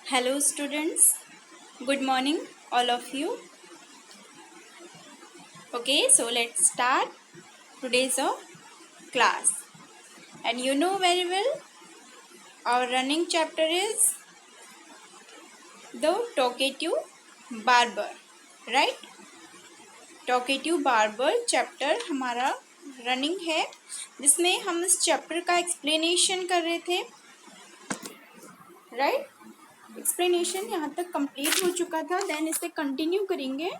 Hello students, good morning all of you. Okay, so let's start today's class. And you know very well our running chapter is the talkative barber, right? Talkative barber chapter हमारा running है जिसमें हम इस chapter का explanation कर रहे थे, right? Explanation यहाँ तक कंप्लीट हो चुका था, देन इसे कंटिन्यू करेंगे.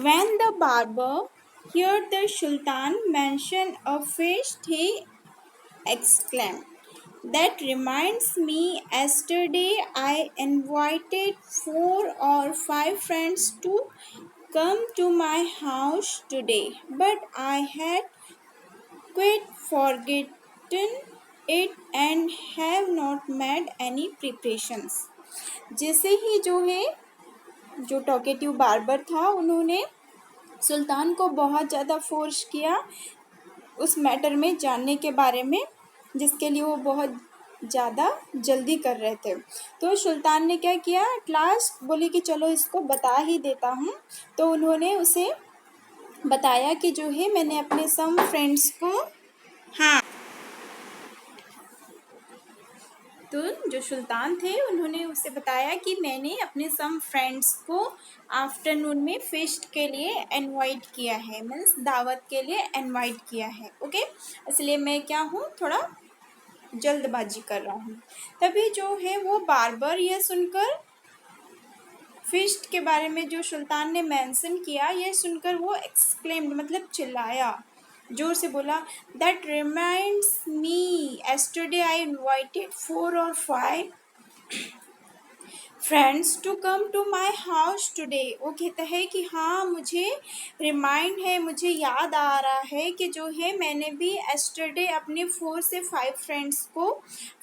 When the barber heard the Sultan mention a feast, he exclaimed, "That reminds me, yesterday I invited 4 or 5 friends to come to my house today, but I had quite forgotten it and have not made any preparations." जैसे ही जो talkative barber था उन्होंने सुल्तान को बहुत ज़्यादा force किया उस matter में जानने के बारे में जिसके लिए वो बहुत ज़्यादा जल्दी कर रहे थे. तो सुल्तान ने क्या किया, एट लास्ट बोले कि चलो इसको बता ही देता हूँ. तो उन्होंने उसे बताया कि जो है मैंने अपने सम फ्रेंड्स को, हाँ, तो जो सुल्तान थे उन्होंने उसे बताया कि मैंने अपने सम फ्रेंड्स को आफ्टरनून में फेस्ट के लिए इनवाइट किया है, मीन्स दावत के लिए इनवाइट किया है. ओके, इसलिए मैं क्या हूँ, थोड़ा जल्दबाजी कर रहा हूँ. तभी जो है वो बार्बर यह सुनकर, फेस्ट के बारे में जो सुल्तान ने मेंशन किया, यह सुनकर वो एक्सक्लेम्ड मतलब चिल्लाया, जोर से बोला, that reminds me, yesterday I invited 4 or 5 friends to come to my house today. वो कहता है कि हाँ, मुझे रिमाइंड है, मुझे याद आ रहा है कि जो है मैंने भी एस्टरडे अपने 4 से 5 फ्रेंड्स को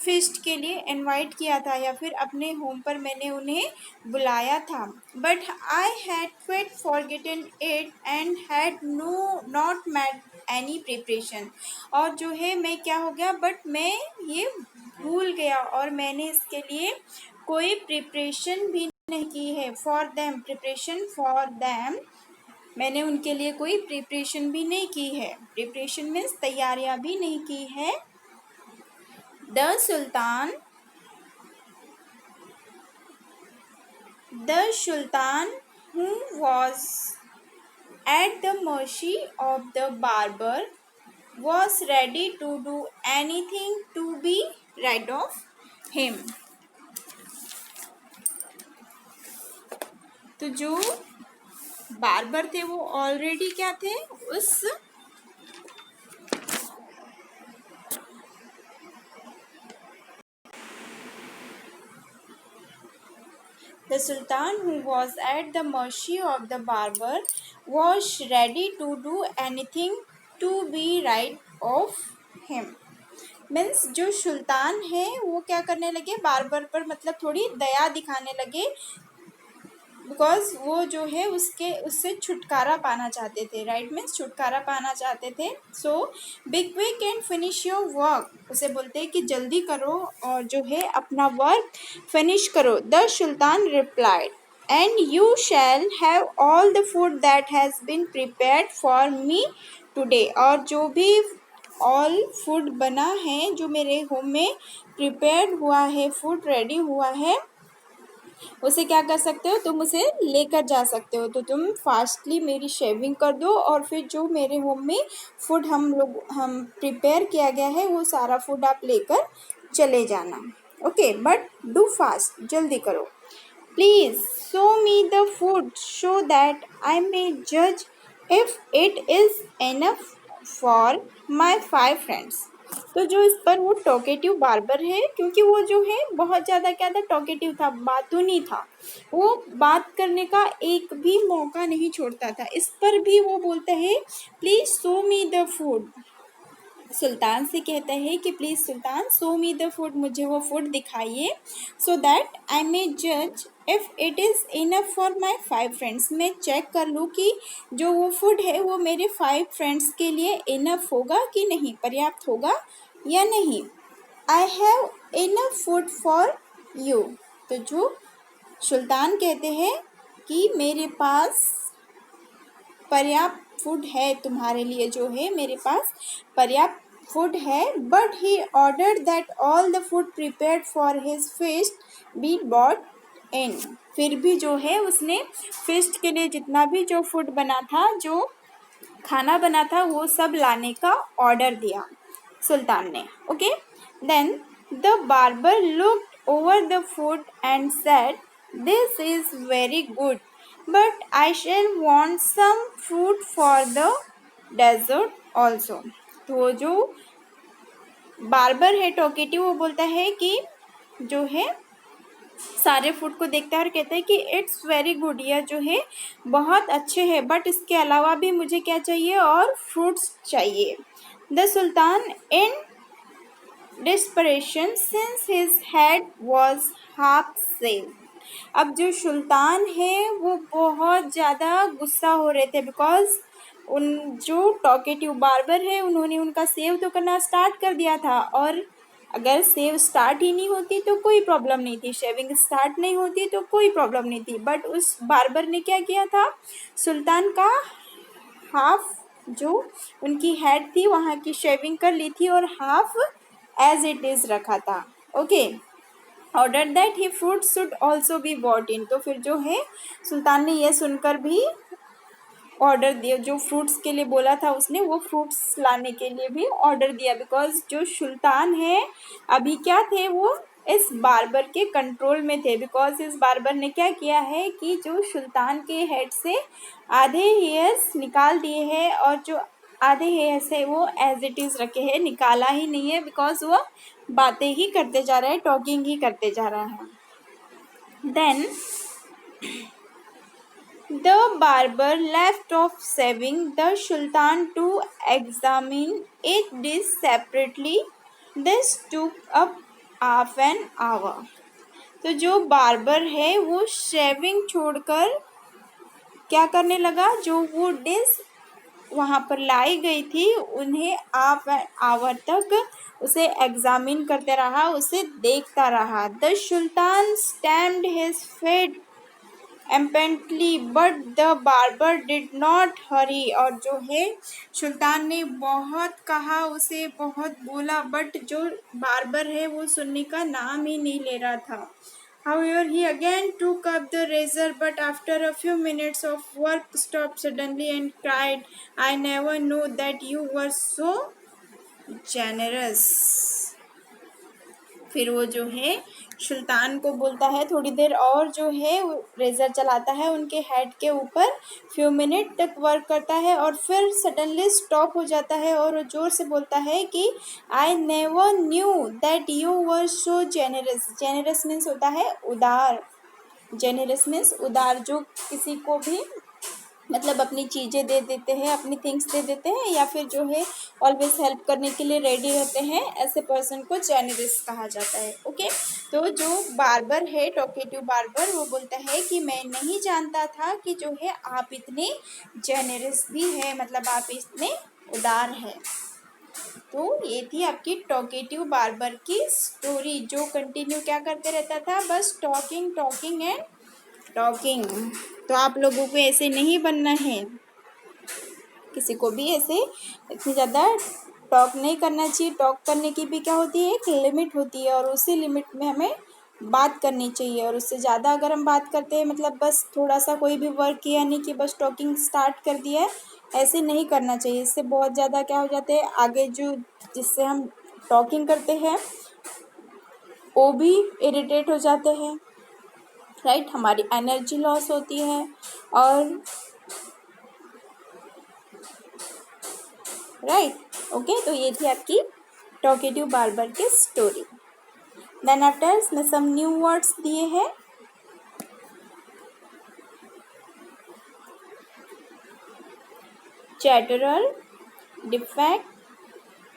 फेस्ट के लिए इनवाइट किया था या फिर अपने होम पर मैंने उन्हें बुलाया था. But I had quit forgotten it and had not made any preparation. और जो है मैं क्या हो गया, बट मैं ये भूल गया और मैंने इसके लिए कोई प्रिपरेशन भी नहीं की है. For them, preparation for them, मैंने उनके लिए कोई प्रिपरेशन भी नहीं की है. प्रिपरेशन मीन्स तैयारियां भी नहीं की है. The sultan who was at the mercy of the barber was ready to do anything to be rid of him. तो जो बार्बर थे वो ऑलरेडी क्या थे, उस The Sultan, who was at the mercy of the barber, was ready to do anything to be rid of him. Means जो सुल्तान है वो क्या करने लगे, बार्बर पर मतलब थोड़ी दया दिखाने लगे, बिकॉज वो जो है उससे छुटकारा पाना चाहते थे. राइट, मीन्स छुटकारा पाना चाहते थे. So be quick and finish your work. उसे बोलते हैं कि जल्दी करो और जो है अपना वर्क फिनिश करो. The sultan replied, and you shall have all the food that has been prepared for me today. और जो भी ऑल फूड बना है, जो मेरे होम में प्रिपेयर्ड हुआ है, फूड रेडी हुआ है, उसे क्या कर सकते हो, तुम उसे लेकर जा सकते हो. तो तुम फास्टली मेरी शेविंग कर दो और फिर जो मेरे होम में फूड हम प्रिपेयर किया गया है वो सारा फूड आप लेकर चले जाना. ओके, बट डू फास्ट, जल्दी करो. Please show me the food so that I may जज if it is enough for my 5 friends. तो जो इस पर वो टॉकेटिव बार्बर है, क्योंकि वो जो है बहुत ज़्यादा क्या था, टॉकेटिव था, बातूनी था. वो बात करने का एक भी मौका नहीं छोड़ता था. इस पर भी वो बोलता है, please show me the food. सुल्तान से कहता है कि please sultan, show me the food, मुझे वो फूड दिखाइए, सो दैट आई मे जज if it is enough for my 5 friends. मैं चेक कर लूँ कि जो वो फूड है वो मेरे 5 फ्रेंड्स के लिए इनफ होगा कि नहीं, पर्याप्त होगा या नहीं. I have enough food for you। तो जो सुल्तान कहते हैं कि मेरे पास पर्याप्त फूड है, तुम्हारे लिए जो है मेरे पास पर्याप्त फूड है। But he ordered that all the food prepared for his feast be bought in. फिर भी जो है उसने feast के लिए जितना भी जो फूड बना था, जो खाना बना था, वो सब लाने का ऑर्डर दिया सुल्तान ने। Okay, then the barber looked over the food and said this is very good but I shall want some food for the dessert also. तो जो बार्बर है टॉकेटिव, वो बोलता है कि जो है सारे फूड को देखता है और कहता है कि इट्स वेरी गुड, यह जो है बहुत अच्छे हैं, बट इसके अलावा भी मुझे क्या चाहिए, और फ्रूट्स चाहिए। The sultan in dispersion since his head was half save. अब जो सुल्तान है वो बहुत ज़्यादा गुस्सा हो रहे थे, बिकॉज उन जो टॉकेटिव बार्बर है उन्होंने उनका सेव तो करना स्टार्ट कर दिया था, और अगर सेव स्टार्ट ही नहीं होती तो कोई प्रॉब्लम नहीं थी, शेविंग स्टार्ट नहीं होती तो कोई प्रॉब्लम नहीं थी। बट उस बार्बर ने क्या किया था, सुल्तान का हाफ जो उनकी हेड थी वहाँ की शेविंग कर ली थी और हाफ एज इट इज़ रखा था। Okay, order that he fruit should also be bought in. तो फिर जो है सुल्तान ने यह सुनकर भी ऑर्डर दिया, जो फ्रूट्स के लिए बोला था उसने, वो फ्रूट्स लाने के लिए भी ऑर्डर दिया, बिकॉज जो सुल्तान है अभी क्या थे, वो इस बार्बर के कंट्रोल में थे। बिकॉज इस बार्बर ने क्या किया है कि जो सुल्तान के हेड से आधे हेयर्स निकाल दिए हैं, और जो आधे हेयर्स है वो एज इट इज़ रखे हैं, निकाला ही नहीं है, बिकॉज वो बातें ही करते जा रहा है, टॉकिंग ही करते जा रहा है। Then the barber left off shaving the sultan to examine each dish separately. This took up half an hour. तो जो बार्बर है वो शेविंग छोड़कर क्या करने लगा, जो वो डिश वहाँ पर लाई गई थी उन्हें हाफ एन आवर तक उसे एग्जामिन करते रहा, उसे देखता रहा। The sultan stamped his feet impatiently but the barber did not hurry. और जो है सुल्तान ने बहुत कहा, उसे बहुत बोला, बट जो बार्बर है वो सुनने का नाम ही नहीं ले रहा था। However, he again took up the razor, but after a few minutes of work stopped suddenly and cried, I never knew that you were so generous. फिर वो जो है सुल्तान को बोलता है, थोड़ी देर और जो है रेजर चलाता है उनके हेड के ऊपर, फ्यू मिनट तक वर्क करता है और फिर सडनली स्टॉप हो जाता है और वो जोर से बोलता है कि I never knew that you were so generous. Generous means होता है उदार, जेनरस मीन्स उदार, जो किसी को भी मतलब अपनी चीज़ें दे देते हैं, अपनी थिंग्स दे देते हैं, या फिर जो है ऑलवेज हेल्प करने के लिए रेडी रहते हैं, ऐसे पर्सन को जेनरस कहा जाता है। ओके, तो जो बार्बर है टॉकेटिव बार्बर, वो बोलता है कि मैं नहीं जानता था कि जो है आप इतने जेनरस भी है, मतलब आप इतने उदार हैं। तो ये थी आपकी टॉकेटिव बार्बर की स्टोरी, जो कंटिन्यू क्या करते रहता था, बस टॉकिंग टॉकिंग एंड टॉकिंग। तो आप लोगों को ऐसे नहीं बनना है, किसी को भी ऐसे इतनी ज़्यादा टॉक नहीं करना चाहिए। टॉक करने की भी क्या होती है, एक लिमिट होती है, और उसी लिमिट में हमें बात करनी चाहिए। और उससे ज़्यादा अगर हम बात करते हैं, मतलब बस थोड़ा सा कोई भी वर्क किया नहीं कि बस टॉकिंग स्टार्ट कर दिया है, ऐसे नहीं करना चाहिए। इससे बहुत ज़्यादा क्या हो जाते हैं, आगे जो जिससे हम टॉकिंग करते हैं वो भी इरिटेट हो जाते हैं, राइट, हमारी एनर्जी लॉस होती है। और राइट, ओके, तो ये थी आपकी टॉकेटिव बार्बर की स्टोरी। देन आफ्टर इसमें सम न्यू वर्ड्स दिए हैं। Chatterer, defect,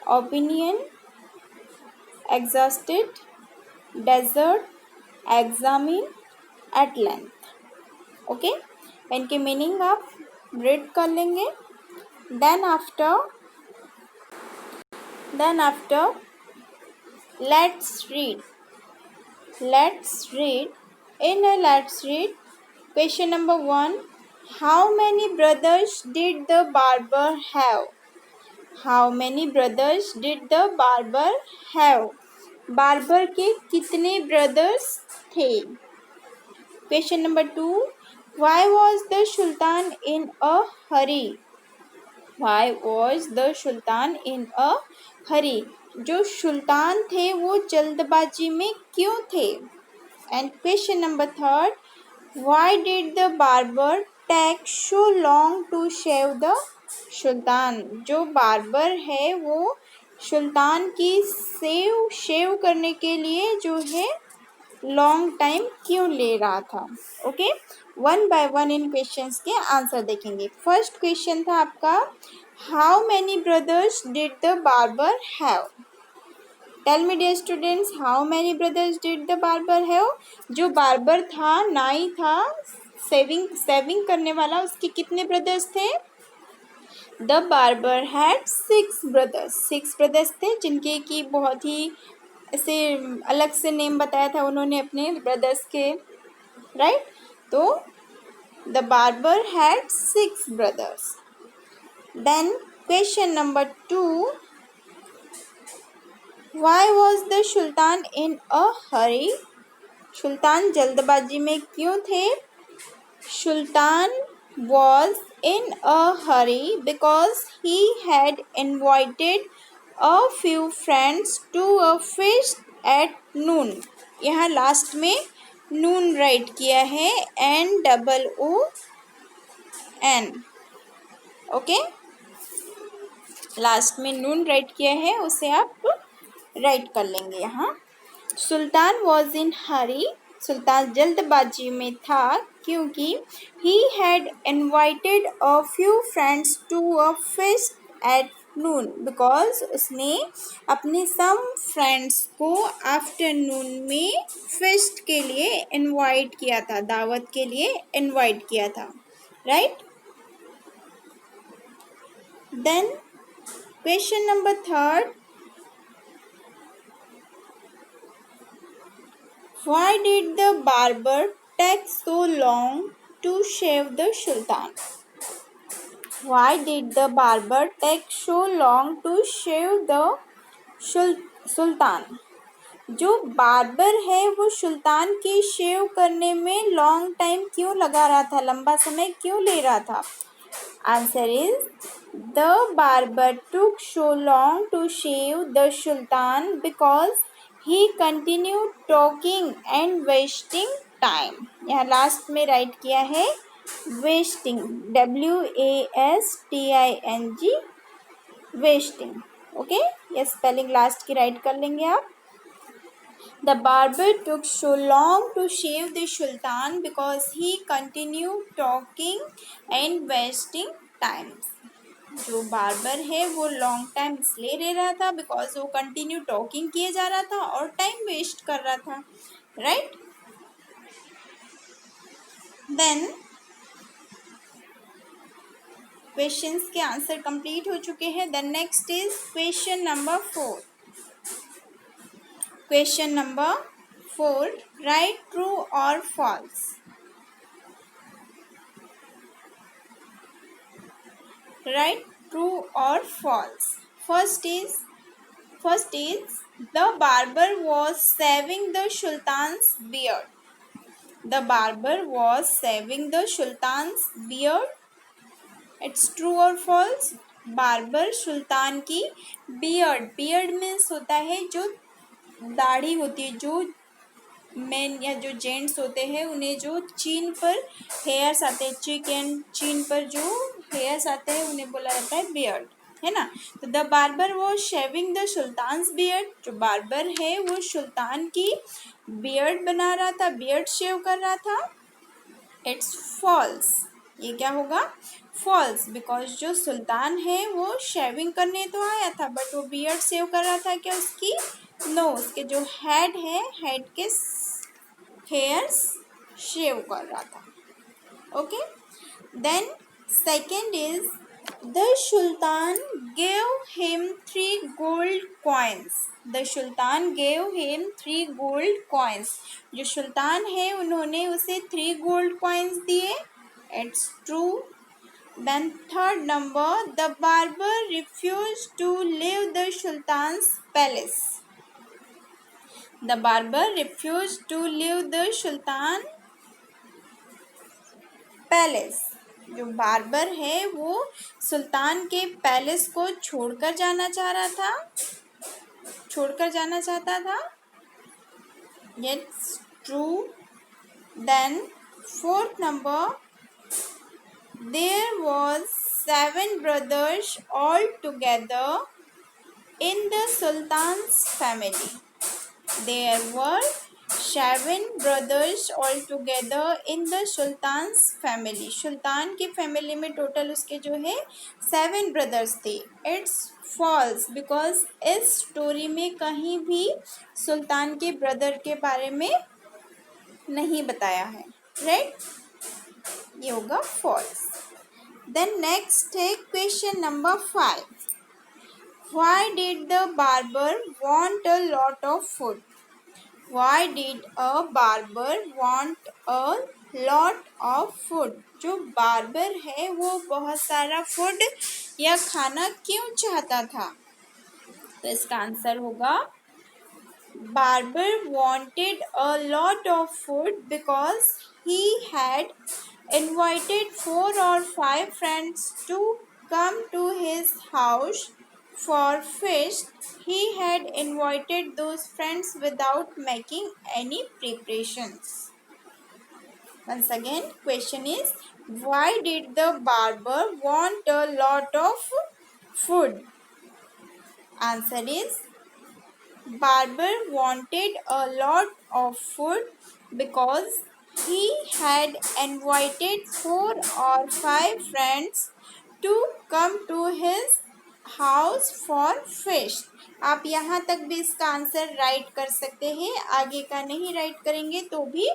opinion, exhausted, desert, examine, at length. Okay, इनके मीनिंग आप रीड कर लेंगे। Then after let's read Let's read. Let's read. Question number 1. How many brothers did the barber have? How many brothers did the barber have? Barber के कितने brothers थे? Question number 2. Why was the Sultan in a hurry? Why was the Sultan in a hurry? जो सुल्तान थे वो जल्दबाजी में क्यों थे? And question number 3. Why did the barber take so long to shave the Sultan? जो barber है वो सुल्तान की शेव करने के लिए जो है लॉन्ग टाइम क्यों ले रहा था? ओके, वन बाय वन इन क्वेश्चंस के आंसर देखेंगे. फर्स्ट क्वेश्चन था आपका, how many brothers did the barber have? Tell me dear students, how many brothers did the barber have? जो बार्बर था, नाई था, सेविंग करने वाला, उसके कितने ब्रदर्स थे? The barber had 6 brothers. 6 brothers थे जिनके की बहुत ही ऐसे अलग से नेम बताया था उन्होंने अपने ब्रदर्स के, राइट? तो the barber had 6 brothers. Then question number 2. Why was the Sultan in a hurry? Sultan जल्दबाजी में क्यों थे? Sultan was in a hurry because he had invited a few friends to a feast at noon. यहाँ last में noon right किया है, NOON. Okay, last में नून right किया है, उसे आप राइट कर लेंगे यहाँ. सुल्तान वॉज इन हरी, सुल्तान जल्दबाजी में था क्योंकि he had invited a few friends to a feast at noon, because उसने अपने सम फ्रेंड्स को आफ्टरनून में feast के लिए इनवाइट किया था, दावत के लिए इनवाइट किया था, right? Then question number 3. Why did the barber take so long to shave the Sultan? Why did the barber take so long to shave the Sultan? जो बार्बर है वो सुल्तान की शेव करने में लॉन्ग टाइम क्यों लगा रहा था, लंबा समय क्यों ले रहा था? Answer is the barber took so long to shave the Sultan because he continued talking and wasting time. यहाँ लास्ट में राइट किया है wasting, WASTING, wasting. ओके, ये स्पेलिंग लास्ट की राइट कर लेंगे आप. The barber took so long to shave the Sultan because he continued talking and wasting time. जो बार्बर है वो लॉन्ग टाइम इसलिए ले रहा था बिकॉज वो कंटिन्यू टॉकिंग किए जा रहा था और टाइम वेस्ट कर रहा था, राइट? देन क्वेश्चंस के आंसर कंप्लीट हो चुके हैं. Then next is question number 4. Question number 4, right true और false. Right, true or false. First is the barber was saving the Sultan's beard. The barber was saving the Sultan's beard. It's true or false? Barber sultan की beard means होता है जो दाढ़ी होती है, जो main या जो जेंट्स होते हैं उन्हें जो चीन पर हेयर्स आते हैं, चीन पर जो हेयर्स आते हैं उन्हें बोला जाता है बियर्ड, है ना? तो द बार्बर वो शेविंग द सुल्तान्स बियर्ड, जो बार्बर है वो सुल्तान की बियर्ड बना रहा था, बियर्ड शेव कर रहा था. It's false. ये क्या होगा? फॉल्स, बिकॉज जो सुल्तान है वो शेविंग करने तो आया था बट वो बियर्ड शेव कर रहा था क्या उसकी? नो, उसके जो हेड है, हेड के हेयर्स शेव कर रहा था. Okay, then second is the sultan gave him 3 gold coins. The sultan gave him 3 gold coins. जो सुल्तान है उन्होंने उसे 3 गोल्ड कॉइन्स दिए। It's true. Then third number, the barber refuse to leave the sultan's palace. The barber refuse to leave the sultan palace. जो barber है वो सुल्तान के palace को छोड़कर जाना चाहता था। It's true. Then fourth number, there was 7 brothers all together in the Sultan's family. There were 7 brothers all together in the Sultan's family. सुल्तान की फैमिली में टोटल उसके जो है 7 ब्रदर्स थे। इट्स फॉल्स, बिकॉज इस स्टोरी में कहीं भी सुल्तान के ब्रदर के बारे में नहीं बताया है। राइट, ये होगा फॉल्स। देन नेक्स्ट है question number 5। Why did the barber want a lot of food? Why did a barber want a lot of food? जो बार्बर है वो बहुत सारा फूड या खाना क्यों चाहता था? तो इसका आंसर होगा barber wanted a lot of food because he had invited 4 or 5 friends to come to his house for feast. He had invited those friends without making any preparations. Once again, question is, why did the barber want a lot of food? Answer is, barber wanted a lot of food because he had invited 4 or 5 friends to come to his house for fish. आप यहाँ तक भी इसका answer right कर सकते हैं, आगे का नहीं राइट करेंगे तो भी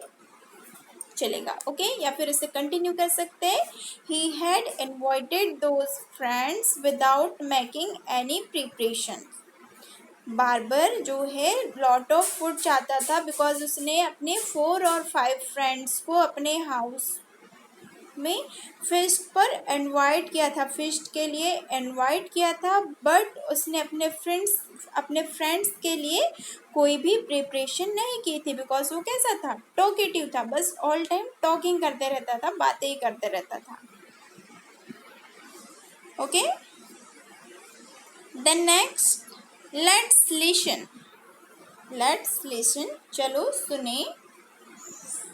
चलेगा। ओके, या फिर इसे कंटिन्यू कर सकते हैं। He had invited those friends without making any preparation. Barber जो है लॉट ऑफ फूड चाहता था बिकॉज उसने अपने 4 और 5 फ्रेंड्स को अपने हाउस में फिस्ट पर इनवाइट किया था, फिस्ट के लिए इनवाइट किया था, बट उसने अपने फ्रेंड्स के लिए कोई भी प्रिपरेशन नहीं की थी बिकॉज वो कैसा था, टॉकेटिव था, बस ऑल टाइम टॉकिंग करते रहता था, बातें ही करते रहता था। Okay, then next, let's listen. चलो सुने।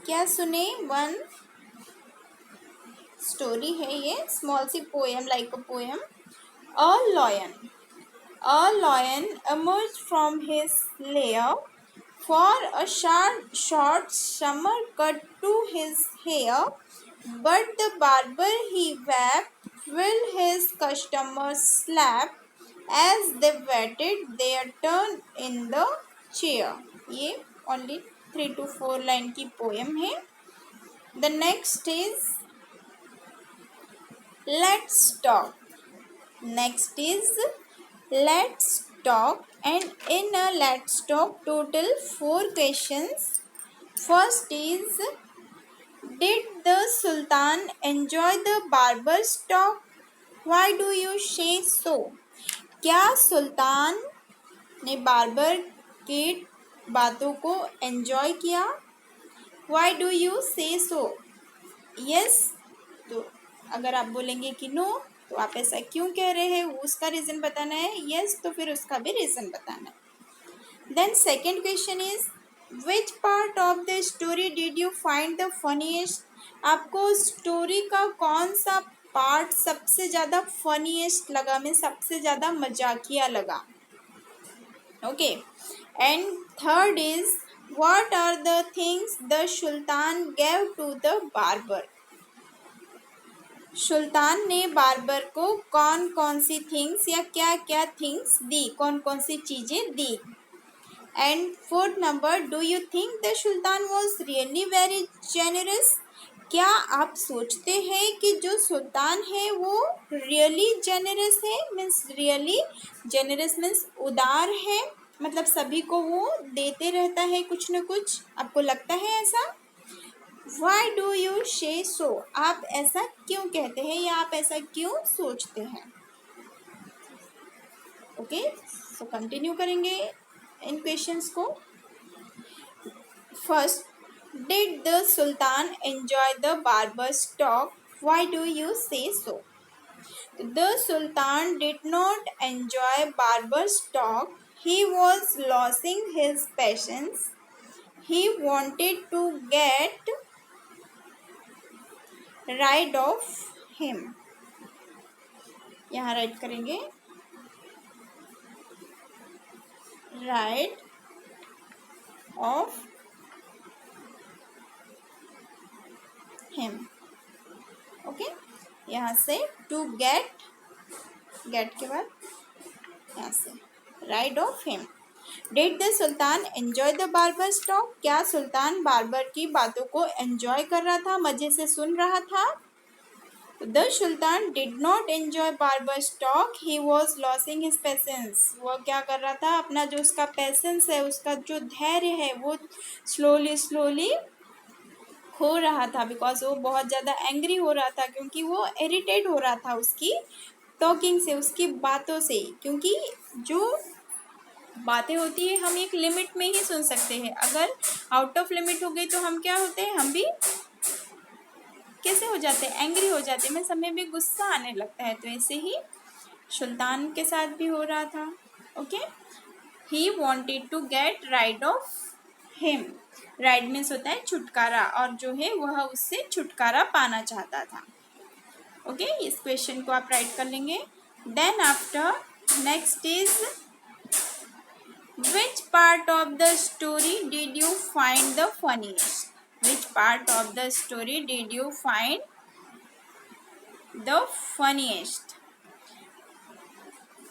क्या सुने? वन स्टोरी है ये, स्मॉल सी poem, like a poem. A lion emerged from his lair for a short summer cut to his hair, but the barber he wept while his customers slept as they waited their turn in the chair। ये only 3 to 4 line की poem है। The next is let's talk। Next is let's talk, and in a let's talk total 4 questions। First is, did the sultan enjoy the barber's talk? Why do you say so? क्या सुल्तान ने barber की बातों को enjoy किया? Why do you say so? Yes, तो अगर आप बोलेंगे कि नो तो आप ऐसा क्यों कह रहे हैं, उसका रीज़न बताना है। यस, तो फिर उसका भी रीज़न बताना है। Then second question is, which part of the story did you find the funniest? आपको स्टोरी का कौन सा पार्ट सबसे ज़्यादा फनीएस्ट लगा, में सबसे ज़्यादा मजाकिया लगा? Okay, and third is, what are the things the sultan gave to the barber? सुल्तान ने बार्बर को कौन कौन सी थिंग्स या क्या क्या थिंग्स दी, कौन कौन सी चीज़ें दी? And fourth number, do you think the sultan was really very generous? क्या आप सोचते हैं कि जो सुल्तान है वो रियली जेनरस है? मीन्स रियली जेनरस मीन्स उदार है। मतलब सभी को वो देते रहता है कुछ न कुछ, आपको लगता है ऐसा? Why do you say so? आप ऐसा क्यों कहते हैं या आप ऐसा क्यों सोचते हैं? ओके, सो कंटिन्यू करेंगे इन क्वेश्चंस को। First, did the sultan enjoy the barbers talk? Why do you say so? The Sultan did not enjoy barber's talk. He was losing his patience. He wanted to get rid of him. यहाँ right करेंगे rid of him. Okay, यहाँ से to get के बाद यहाँ से ride of him. Did the sultan enjoy the barbers talk? क्या सुल्तान barber की बातों को एंजॉय कर रहा था, मजे से सुन रहा था? The sultan did not enjoy barbers talk, he was losing his patience. वह क्या कर रहा था, अपना जो उसका पेशेंस है, उसका जो धैर्य है, वो स्लोली हो रहा था, बिकॉज वो बहुत ज़्यादा एंग्री हो रहा था, क्योंकि वो इरिटेट हो रहा था उसकी टॉकिंग से, उसकी बातों से। क्योंकि जो बातें होती है हम एक लिमिट में ही सुन सकते हैं, अगर आउट ऑफ लिमिट हो गई तो हम क्या होते हैं, हम भी कैसे हो जाते हैं, एंग्री हो जाते हैं, मीन्स हमें भी गुस्सा आने लगता है। तो ऐसे ही सुल्तान के साथ भी हो रहा था। Okay, he wanted to get rid of him. Rid means होता है छुटकारा, और जो है वह उससे छुटकारा पाना चाहता था। ओके, इस क्वेश्चन को आप राइट कर लेंगे। Then after next is which part of the story did you find the funniest? Which part of the story did you find the funniest?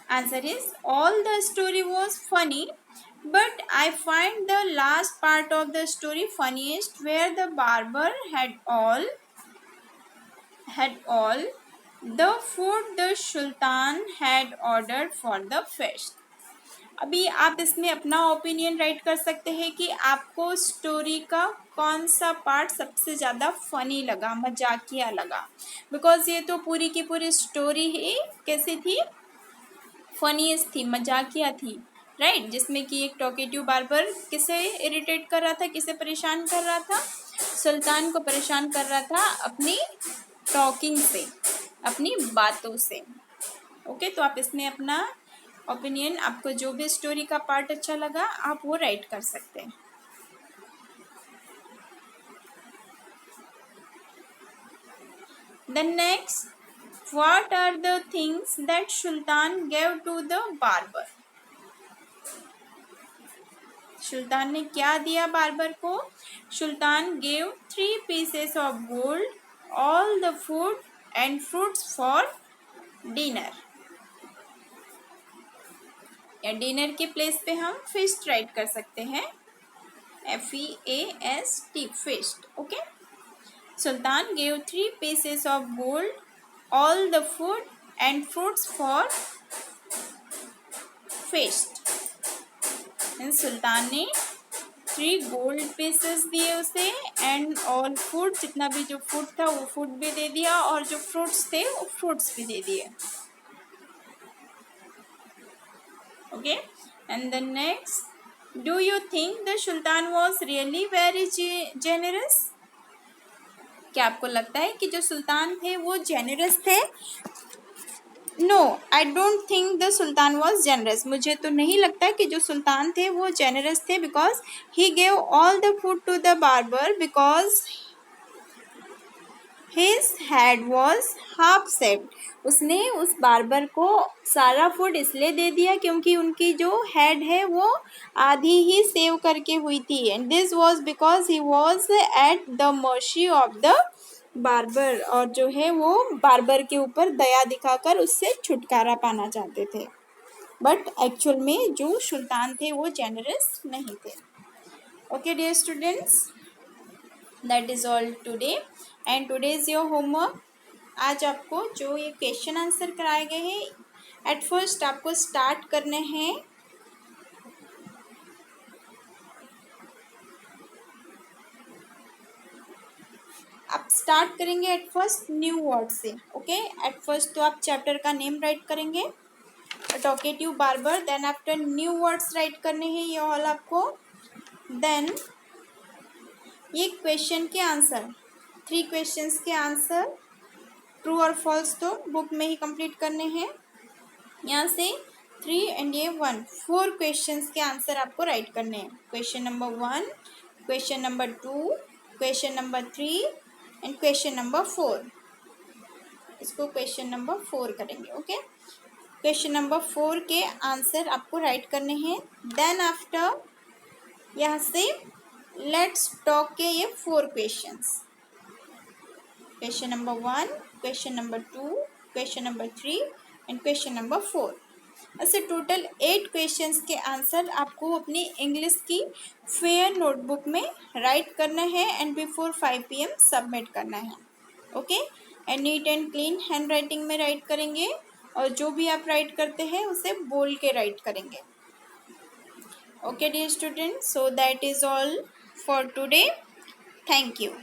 Answer is all the story was funny, but I find the last part of the story funniest, where the barber had all the food the Sultan had ordered for the feast. अभी आप इसमें अपना opinion right कर सकते हैं कि आपको story का कौन सा पार्ट सबसे ज़्यादा फनी लगा, मजाकिया लगा, बिकॉज ये तो पूरी की पूरी स्टोरी ही कैसी थी, फनीस्ट थी, मजाकिया थी, राइट। जिसमें कि एक टॉकेटिव बार्बर किसे इरिटेट कर रहा था, किसे परेशान कर रहा था, सुल्तान को परेशान कर रहा था अपनी टॉकिंग से, अपनी बातों से। ओके, तो आप इसमें अपना ओपिनियन, आपको जो भी स्टोरी का पार्ट अच्छा लगा आप वो राइट कर सकते हैं। Then next, what are the things that Sultan gave to the barber? सुल्तान ने क्या दिया बार्बर को? सुल्तान gave 3 pieces of gold, all the food and fruits for dinner. या डिनर के प्लेस पे हम feast राइट कर सकते हैं, FEAST, feast. Okay, Sultan gave 3 pieces of gold, all the food and fruits for feast. सुल्तान ने 3 gold pieces दिए उसे, एंड ऑल फूड, जितना भी जो फूड था वो फूड भी दे दिया, और जो फ्रूट्स थे वो फ्रूट्स भी दे दिए। Okay, and the next, do you think the sultan was really very generous? क्या आपको लगता है कि जो सुल्तान थे वो जेनरस थे? No, I don't think the sultan was generous. मुझे तो नहीं लगता कि जो सुल्तान थे वो जेनरस थे, because he gave all the food to the barber, because his head was half shaved. उसने उस बार्बर को सारा फूड इसलिए दे दिया क्योंकि उनकी जो हेड है वो आधी ही सेव करके हुई थी, and this was because he was at the mercy of the barber, और जो है वो बार्बर के ऊपर दया दिखाकर उससे छुटकारा पाना चाहते थे, बट एक्चुअल में जो सुल्तान थे वो जेनरस नहीं थे। Okay dear students, that is all today, and today is your homework. आज आपको जो ये क्वेश्चन आंसर कराए गए हैं, एट फर्स्ट आपको स्टार्ट करने हैं आप स्टार्ट करेंगे एट फर्स्ट न्यू वर्ड से. ओके, एट फर्स्ट तो आप चैप्टर का नेम राइट करेंगे, talkative barber. Then after new words write करने हैं ये ऑल आपको. देन ये क्वेश्चन के आंसर, 3 क्वेश्चंस के आंसर ट्रू और फॉल्स तो बुक में ही कंप्लीट करने हैं. यहाँ से 3 एंड ये 1, 4 क्वेश्चंस के आंसर आपको राइट करने हैं. Question number 1, question number 2, question number 3 and question number 4. इसको क्वेश्चन नंबर 4 करेंगे. ओके, क्वेश्चन नंबर 4 के आंसर आपको राइट करने हैं. देन आफ्टर यहाँ से लेट्स टॉक के ये 4 questions, question number 1, question number 2, question number 3 and question number 4. ऐसे टोटल 8 क्वेश्चंस के आंसर आपको अपनी इंग्लिश की फेयर नोटबुक में राइट करना है एंड बिफोर 5 PM सबमिट करना है. Okay, and neat and clean hand writing में राइट करेंगे और जो भी आप राइट करते हैं उसे बोल के राइट करेंगे. Okay dear student, so that is all for today. Thank you.